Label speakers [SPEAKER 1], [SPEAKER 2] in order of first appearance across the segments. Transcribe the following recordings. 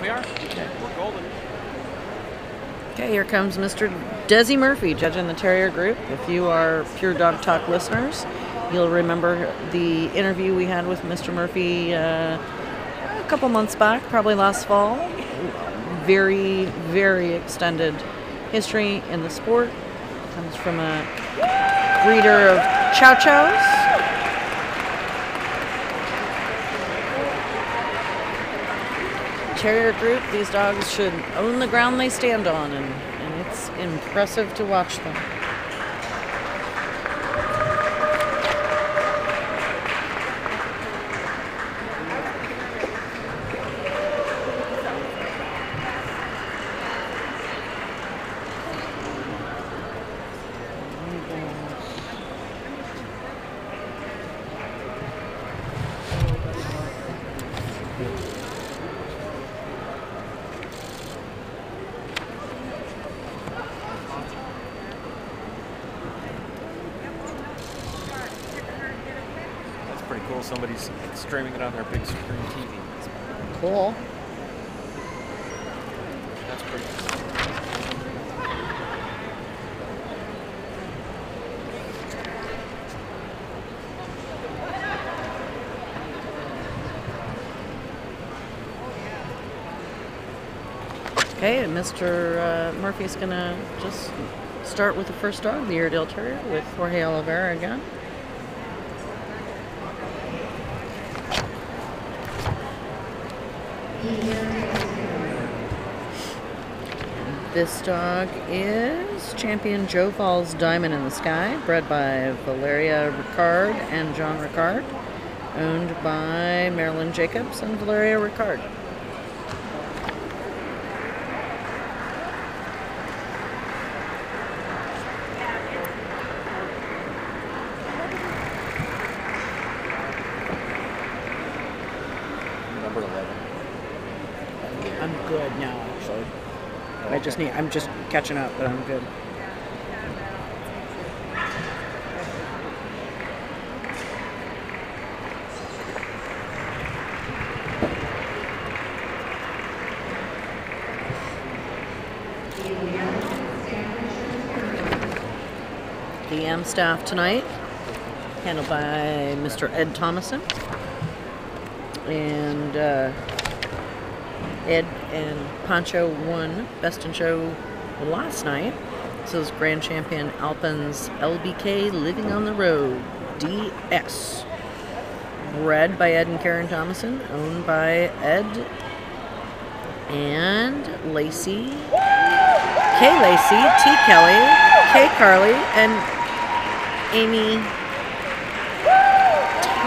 [SPEAKER 1] we are. Okay. We're golden.
[SPEAKER 2] Okay, here comes Mr. Desi Murphy judging the Terrier Group. If you are Pure Dog Talk listeners, you'll remember the interview we had with Mr. Murphy a couple months back, probably last fall. Very, very extended history in the sport. Comes from a breeder of Chow Chows. Terrier Group, these dogs should own the ground they stand on, and it's impressive to watch them.
[SPEAKER 1] Pretty cool. Somebody's streaming it on their big screen TV.
[SPEAKER 2] Cool.
[SPEAKER 1] That's pretty cool.
[SPEAKER 2] Okay, and Mr. Murphy's gonna just start with the first dog, the Airedale Terrier, with Jorge Oliveira again. This dog is Champion Joe Falls Diamond in the Sky, bred by Valeria Ricard and John Ricard, owned by Marilyn Jacobs and Valeria Ricard.
[SPEAKER 1] Number 11.
[SPEAKER 2] I'm good now, actually. I'm just catching up, but I'm good. The AM staff tonight, handled by Mr. Ed Thomason. And Ed and Pancho won Best in Show last night. This is Grand Champion Alpen's LBK Living on the Road DS. Bred by Ed and Karen Thomason, owned by Ed and Lacey, K. Lacey, T. Kelly, K. Carly, and Amy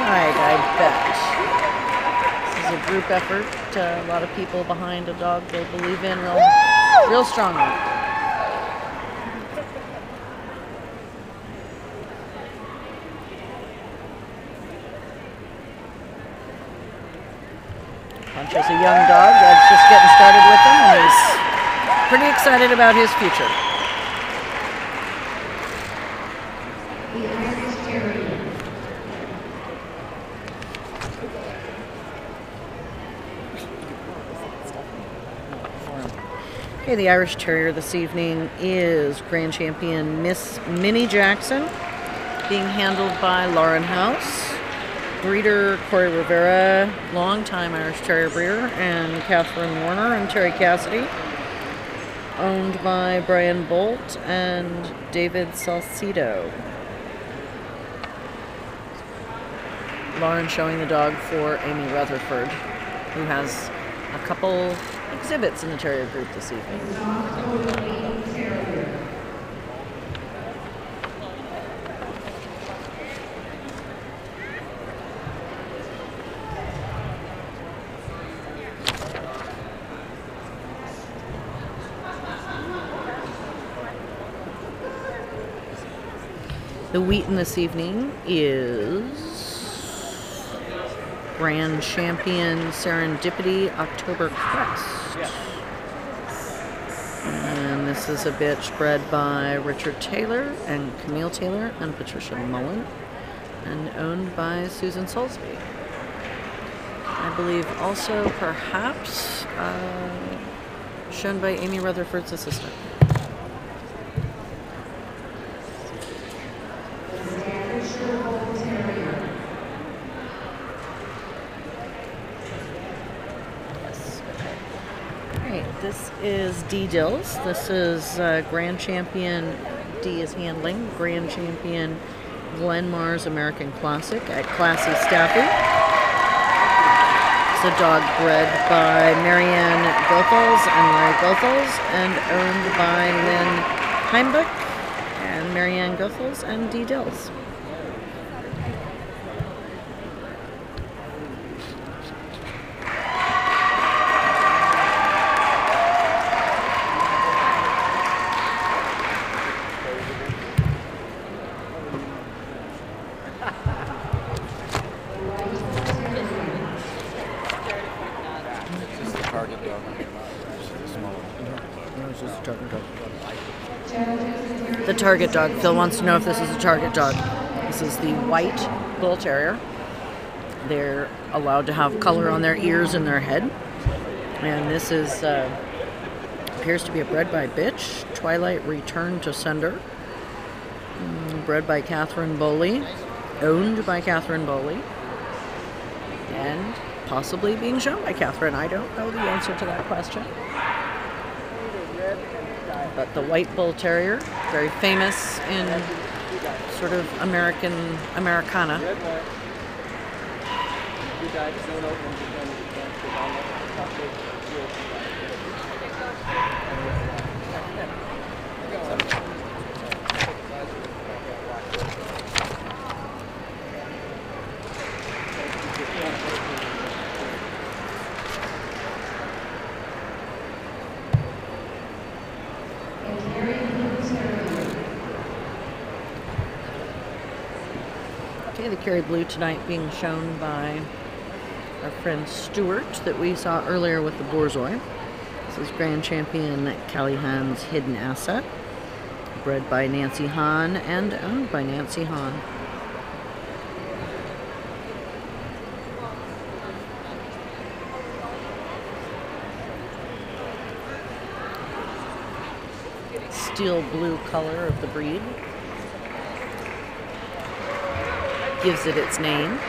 [SPEAKER 2] Tide, I bet. A group effort, a lot of people behind a dog they believe in real strongly. Pancho's a young dog that's just getting started with him, and he's pretty excited about his future. Okay, the Irish Terrier this evening is Grand Champion Miss Minnie Jackson, being handled by Lauren House, breeder Corey Rivera, longtime Irish Terrier breeder, and Catherine Warner and Terry Cassidy, owned by Brian Bolt and David Salcido. Lauren showing the dog for Amy Rutherford, who has a couple exhibits in the Terrier Group this evening. The Wheaton this evening is Grand Champion Serendipity October Crest. And this is a bitch bred by Richard Taylor and Camille Taylor and Patricia Mullen, and owned by Susan Soulsby. I believe also perhaps shown by Amy Rutherford's assistant. Yes. All right, this is D. Dills. This is Grand Champion. D is handling. Grand Champion Glenmar's American Classic at Classy Staffy. It's a dog bred by Marianne Goethals and Larry Goethals and owned by Lynn Heimbuch and Marianne Goethals and D. Dills.
[SPEAKER 1] Target dog.
[SPEAKER 2] The target dog. Phil wants to know if this is a target dog. This is the white bull terrier. They're allowed to have color on their ears and their head. And this is appears to be a bred by bitch. Twilight Return to Sender. Bred by Catherine Bowley. Owned by Catherine Bowley. And possibly being shown by Catherine. I don't know the answer to that question. But the white bull terrier, very famous in sort of Americana. Okay, the Kerry Blue tonight being shown by our friend Stuart that we saw earlier with the Borzoi. This is Grand Champion Callahan's Hidden Asset, bred by Nancy Hahn and owned by Nancy Hahn. Steel blue color of the breed gives it its name.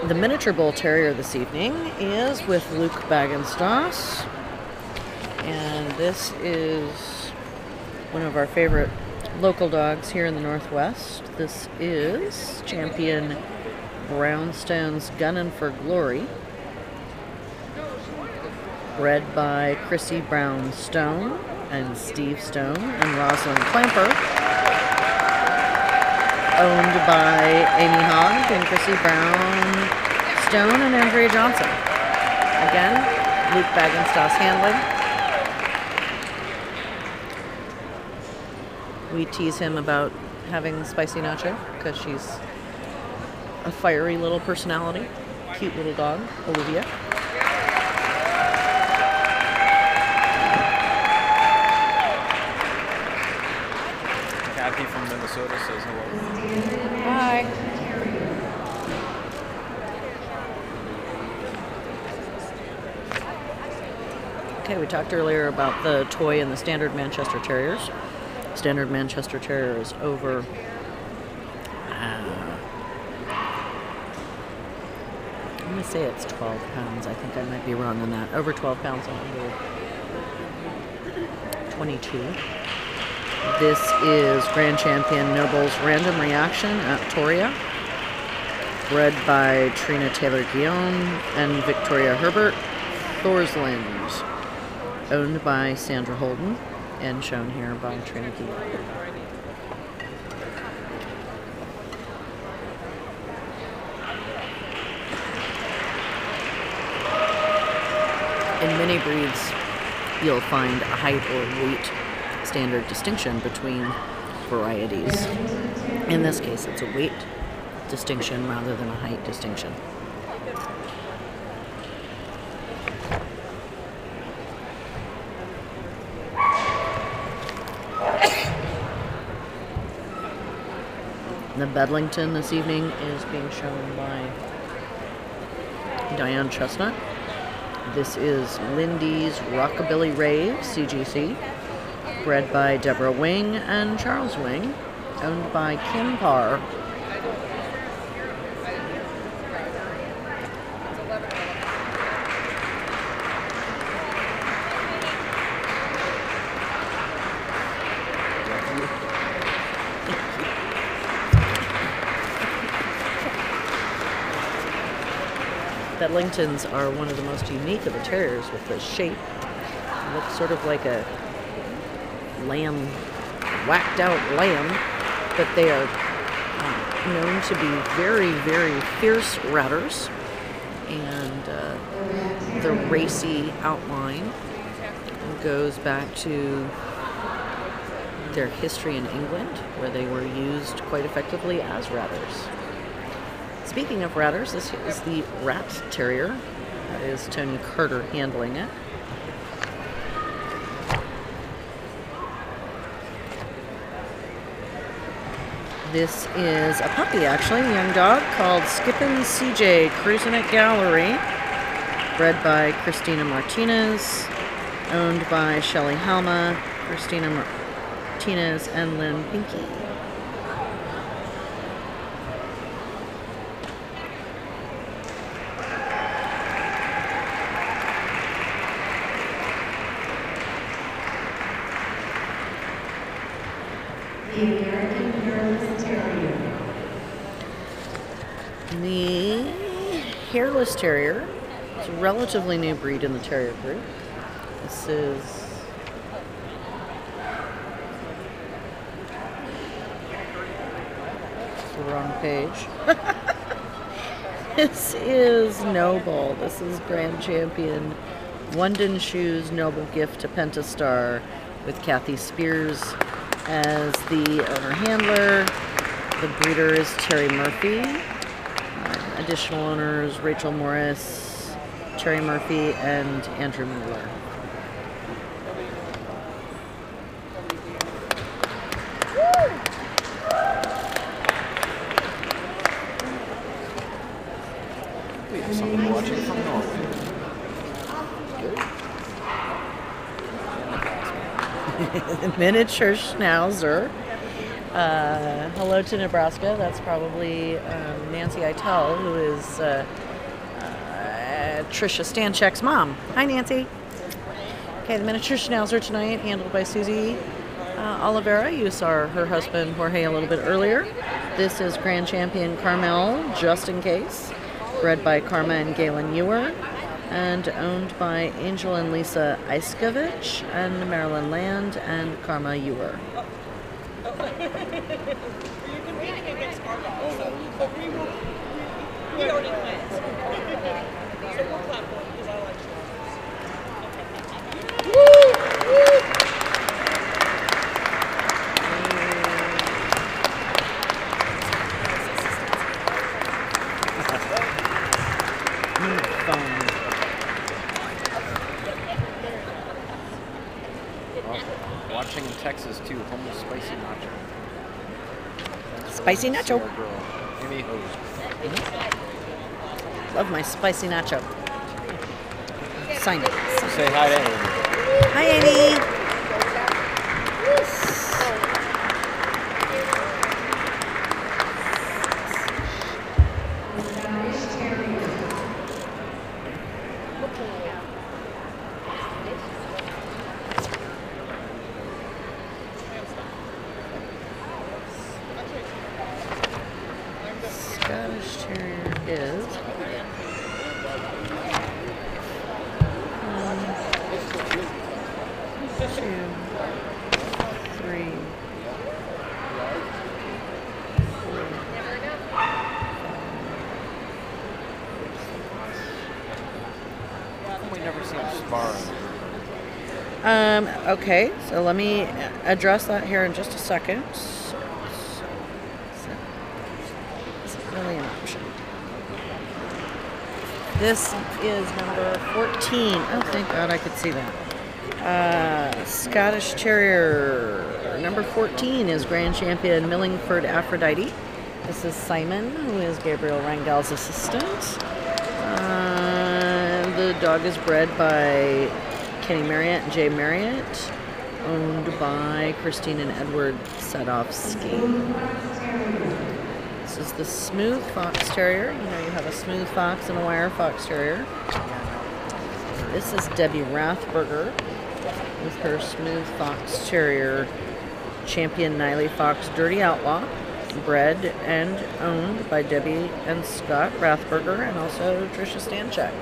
[SPEAKER 2] The miniature bull terrier this evening is with Luke Bagenstos, and this is one of our favorite local dogs here in the Northwest. This is Champion Brownstone's Gunnin' for Glory, bred by Chrissy Brownstone and Steve Stone and Rosalind Clamper, owned by Amy Hogg and Chrissy Brownstone and Andrea Johnson. Again, Luke Bagenstos handling. We tease him about having spicy nacho because she's a fiery little personality. Cute little dog, Olivia.
[SPEAKER 1] Kathy from Minnesota says hello.
[SPEAKER 2] Hi. Okay, we talked earlier about the toy and the standard Manchester Terriers. Standard Manchester Terrier is over I'm going to say it's 12 pounds. I think I might be wrong on that. Over 12 pounds and under 22. This is Grand Champion Noble's Random Reaction at Toria, bred by Trina Taylor-Guillaume and Victoria Herbert, Thorsland, owned by Sandra Holden and shown here by Trina Guillaume. In many breeds, you'll find a height or weight standard distinction between varieties. In this case, it's a weight distinction rather than a height distinction. The Bedlington this evening is being shown by Diane Chestnut. This is Lindy's Rockabilly Rave, CGC, bred by Deborah Wing and Charles Wing, owned by Kim Parr. Bedlingtons are one of the most unique of the terriers with the shape. It looks sort of like a lamb, whacked out lamb, but they are known to be very, very fierce ratters. And the racy outline goes back to their history in England, where they were used quite effectively as ratters. Speaking of ratters, this is the Rat Terrier. That is Tony Carter handling it. This is a puppy, actually, a young dog called Skippin' CJ, cruising at Gallery, bred by Christina Martinez, owned by Shelley Halma, Christina Martinez, and Lynn Pinky.
[SPEAKER 3] The American Hairless Terrier.
[SPEAKER 2] The Hairless Terrier is a relatively new breed in the Terrier Group. This is the wrong page. This is Noble. This is Grand Champion London Shoes Noble Gift to Pentastar with Kathy Spears as the owner handler. The breeder is Terry Murphy. Additional owners Rachel Morris, Terry Murphy, and Andrew Mueller.
[SPEAKER 1] We have somebody watching from Norway.
[SPEAKER 2] Miniature Schnauzer. Hello to Nebraska. That's probably Nancy Eitel, who is Trisha Stanchek's mom. Hi, Nancy. Okay, the Miniature Schnauzer tonight, handled by Susie Oliveira. You saw her husband, Jorge, a little bit earlier. This is Grand Champion Carmel, just in case, bred by Karma and Galen Ewer, and owned by Angel and Lisa Iskovich and Marilyn Land and Karma Ewer.
[SPEAKER 4] You're competing against Argyle, so we already went. So we're platform because I like Schnauzers. Woo! Woo!
[SPEAKER 1] Watching in Texas too, home of spicy nacho.
[SPEAKER 2] Spicy nacho.
[SPEAKER 1] Sarah girl, Amy Hose.
[SPEAKER 2] Love my spicy nacho. Sign it.
[SPEAKER 1] Say hi to Amy.
[SPEAKER 2] Hi, Amy.
[SPEAKER 3] Scottish Terrier.
[SPEAKER 2] Scottish Terrier is 1, 2, 3,
[SPEAKER 1] We never seen them sparring.
[SPEAKER 2] Okay, so let me address that here in just a second. really an option. This is number 14. Oh, thank God I could see that. Scottish Terrier. Number 14 is Grand Champion Millingford Aphrodite. This is Simon, who is Gabriel Rangel's assistant. The dog is bred by Kenny Marriott and Jay Marriott, owned by Christine and Edward Sadowski. This is the Smooth Fox Terrier. You know, you have a Smooth Fox and a Wire Fox Terrier. This is Debbie Rathberger with her Smooth Fox Terrier Champion Niley Fox Dirty Outlaw, bred and owned by Debbie and Scott Rathberger and also Tricia Stanchek.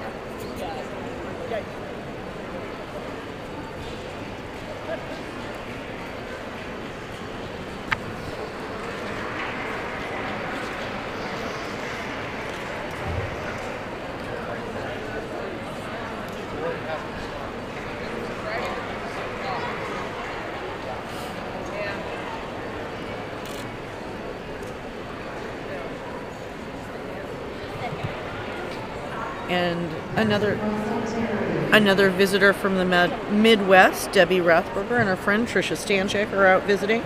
[SPEAKER 2] And another visitor from the Midwest, Debbie Rathberger and her friend Tricia Stanchek are out visiting.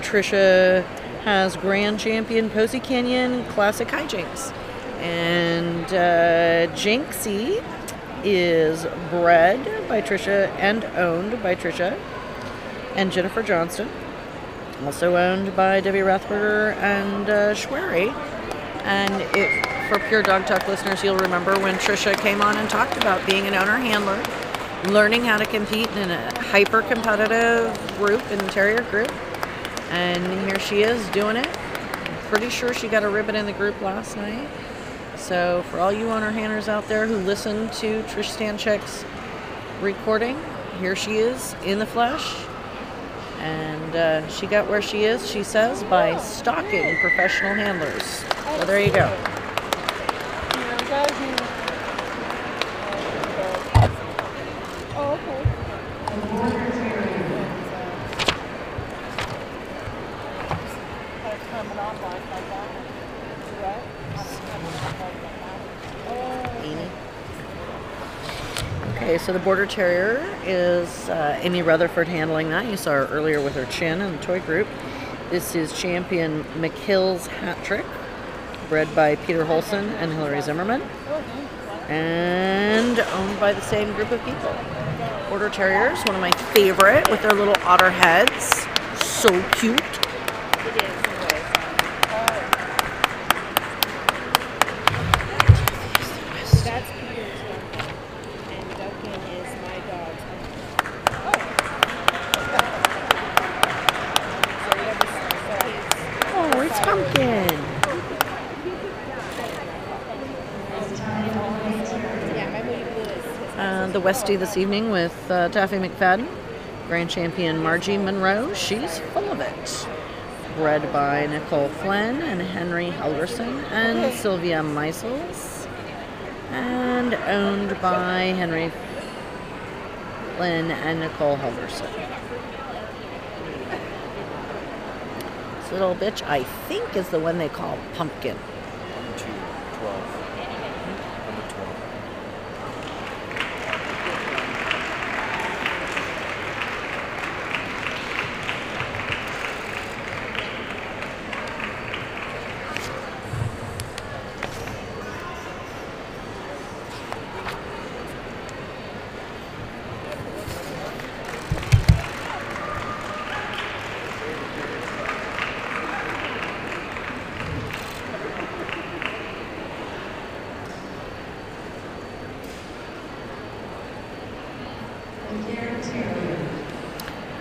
[SPEAKER 2] Tricia has Grand Champion Posey Canyon Classic Hijinks. And Jinxie is bred by Tricia and owned by Tricia and Jennifer Johnston. Also owned by Debbie Rathberger and Schwery. And for Pure Dog Talk listeners, you'll remember when Tricia came on and talked about being an owner-handler, learning how to compete in a hyper-competitive group in the Terrier Group. And here she is doing it. Pretty sure she got a ribbon in the group last night. So for all you owner-handlers out there who listened to Trish Stanchek's recording, here she is in the flesh. And she got where she is, she says, by stalking professional handlers. So there you go.
[SPEAKER 4] Oh, okay.
[SPEAKER 2] Okay, so the Border Terrier is Amy Rutherford handling that. You saw her earlier with her chin in the toy group. This is Champion McHill's Hat Trick, bred by Peter Holson and Hillary Zimmerman, and owned by the same group of people. Border Terriers, one of my favorite, with their little otter heads. So cute.
[SPEAKER 4] It is. That's Peter's one, and Duncan is my dog's one.
[SPEAKER 2] Oh, it's Pumpkin.
[SPEAKER 4] Yeah, my Moody Blue is
[SPEAKER 2] The Westie this evening with Taffy McFadden, Grand Champion Margie Monroe. She's full of it. Bred by Nicole Flynn and Henry Helgerson and Sylvia Meisels. And owned by Henry Flynn and Nicole Helgerson. This little bitch, I think, is the one they call Pumpkin.
[SPEAKER 1] Number 12. Number 12.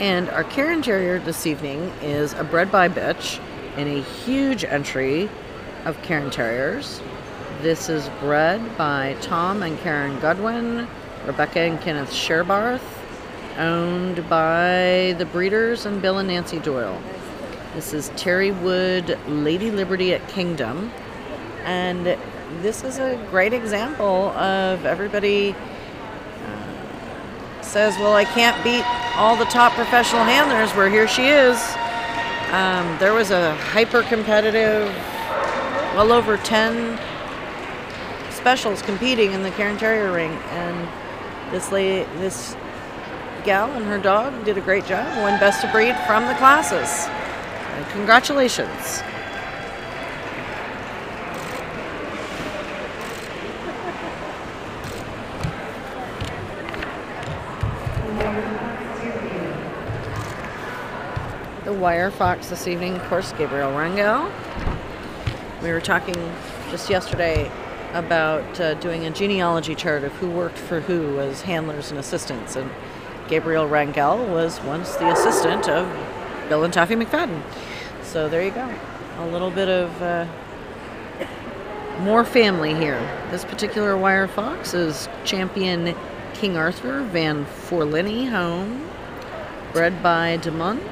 [SPEAKER 2] And our Karen Terrier this evening is a bred by bitch in a huge entry of Karen Terriers. This is bred by Tom and Karen Godwin, Rebecca and Kenneth Sherbarth, owned by the breeders and Bill and Nancy Doyle. This is Terry Wood Lady Liberty at Kingdom. And this is a great example of everybody says, well, I can't beat all the top professional handlers, where here she is. There was a hyper-competitive well over 10 specials competing in the Cairn Terrier ring, and this gal and her dog did a great job, won Best of Breed from the classes. Congratulations. The Wire Fox this evening, of course, Gabriel Rangel. We were talking just yesterday about doing a genealogy chart of who worked for who as handlers and assistants, and Gabriel Rangel was once the assistant of Bill and Taffy McFadden. So there you go. A little bit of more family here. This particular Wire Fox is champion King Arthur Van Forlini home, bred by Desmond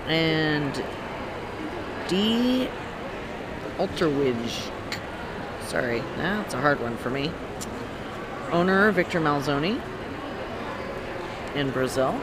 [SPEAKER 2] and D. Alterwidge. Sorry, that's a hard one for me. Owner Victor Malzoni in Brazil.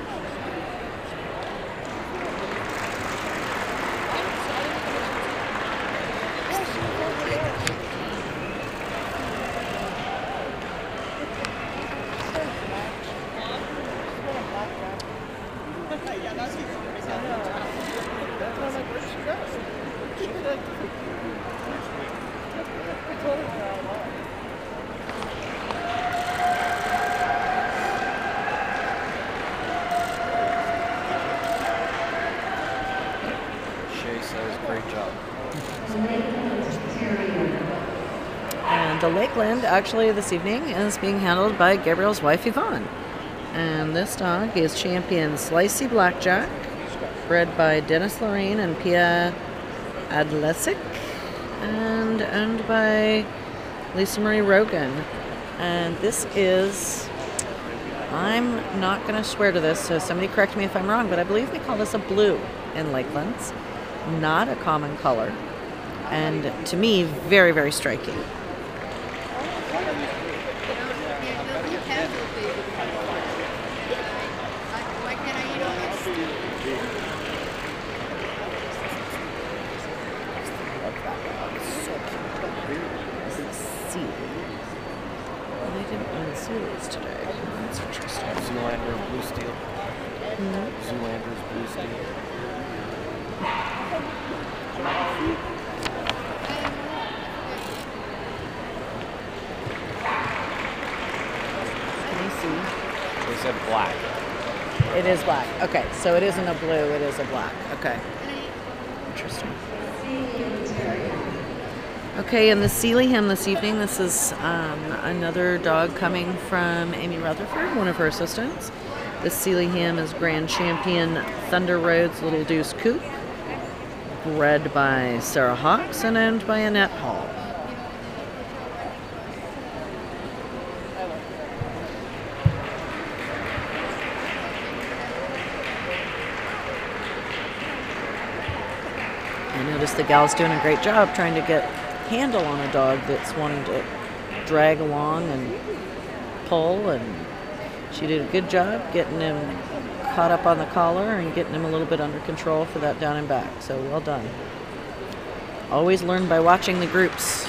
[SPEAKER 2] And the Lakeland, actually, this evening is being handled by Gabriel's wife, Yvonne. And this dog is champion Slicey Blackjack, bred by Dennis Lorraine and Pia Adlesic, and owned by Lisa Marie Rogan. And this is, I'm not going to swear to this, so somebody correct me if I'm wrong, but I believe they call this a blue in Lakelands. Not a common color. And to me, very, very striking. Today. That's interesting.
[SPEAKER 1] Zoolander Blue Steel. Zoolander's Blue Steel.
[SPEAKER 2] Can you see?
[SPEAKER 1] They said black.
[SPEAKER 2] It is black. Okay, so it isn't a blue, it is a black. Okay. Interesting. Okay, and the Sealyham this evening, this is another dog coming from Amy Rutherford, one of her assistants. The Sealyham is Grand Champion Thunder Road's Little Deuce Coupe, bred by Sarah Hawks and owned by Annette Hall. I noticed the gal's doing a great job trying to get handle on a dog that's wanting to drag along and pull, and she did a good job getting him caught up on the collar and getting him a little bit under control for that down and back. So well done. Always learn by watching the groups.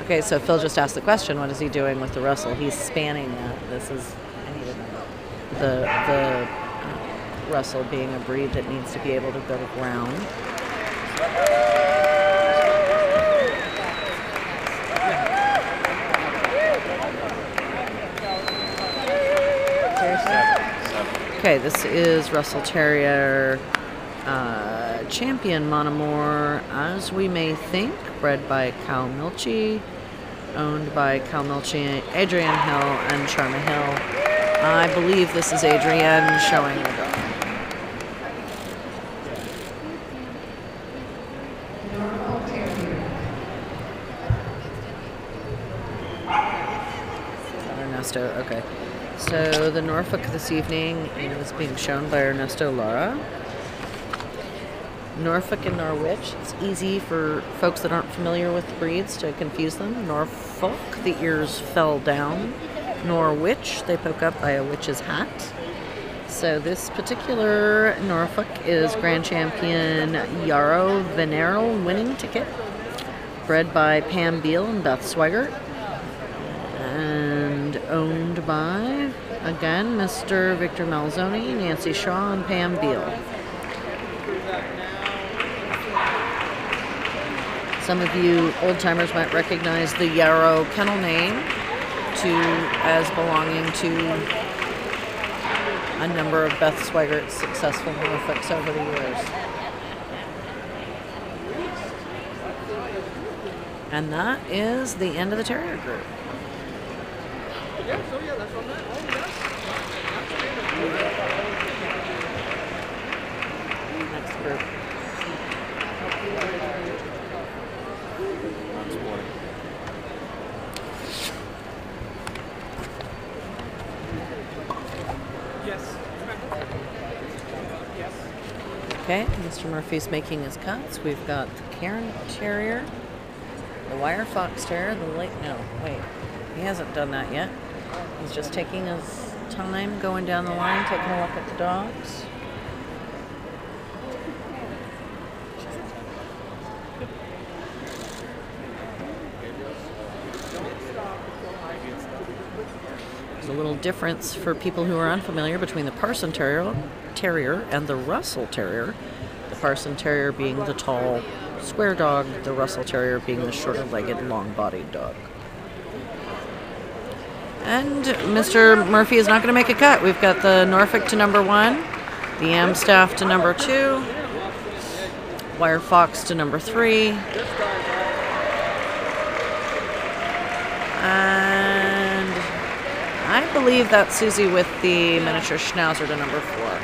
[SPEAKER 2] Okay, so Phil just asked the question, what is he doing with the Russell? He's spanning that. This is, I need to know. The Russell being a breed that needs to be able to go to ground. Okay, this is Russell Terrier Champion Monomore, as we may think, bred by Cal Milchie, owned by Cal Milchie, Adrienne Hill, and Charma Hill. I believe this is Adrienne showing the dog. Ernesto, okay. So the Norfolk this evening is being shown by Ernesto Lara. Norfolk and Norwich. It's easy for folks that aren't familiar with the breeds to confuse them. Norfolk, the ears fell down. Norwich, they poke up by a witch's hat. So this particular Norfolk is Grand Champion Yarrow Venero winning ticket, bred by Pam Beal and Beth Swigert, and owned by, again, Mr. Victor Malzoni, Nancy Shaw, and Pam Beal. Some of you old-timers might recognize the Yarrow kennel name as belonging to a number of Beth Swigert's successful Norfolks over the years. And that is the end of the Terrier Group. Next group. Okay, Mr. Murphy's making his cuts. We've got the Cairn Terrier, the Wire Fox Terrier, he hasn't done that yet. He's just taking his time going down the line, taking a look at the dogs. There's a little difference for people who are unfamiliar between the Parson Terrier and the Russell Terrier. The Parson Terrier being the tall, square dog, the Russell Terrier being the shorter-legged, long-bodied dog. And Mr. Murphy is not going to make a cut. We've got the Norfolk to number 1, the Amstaff to number 2, Wire Fox to number 3, and I believe that's Susie with the miniature Schnauzer to number 4.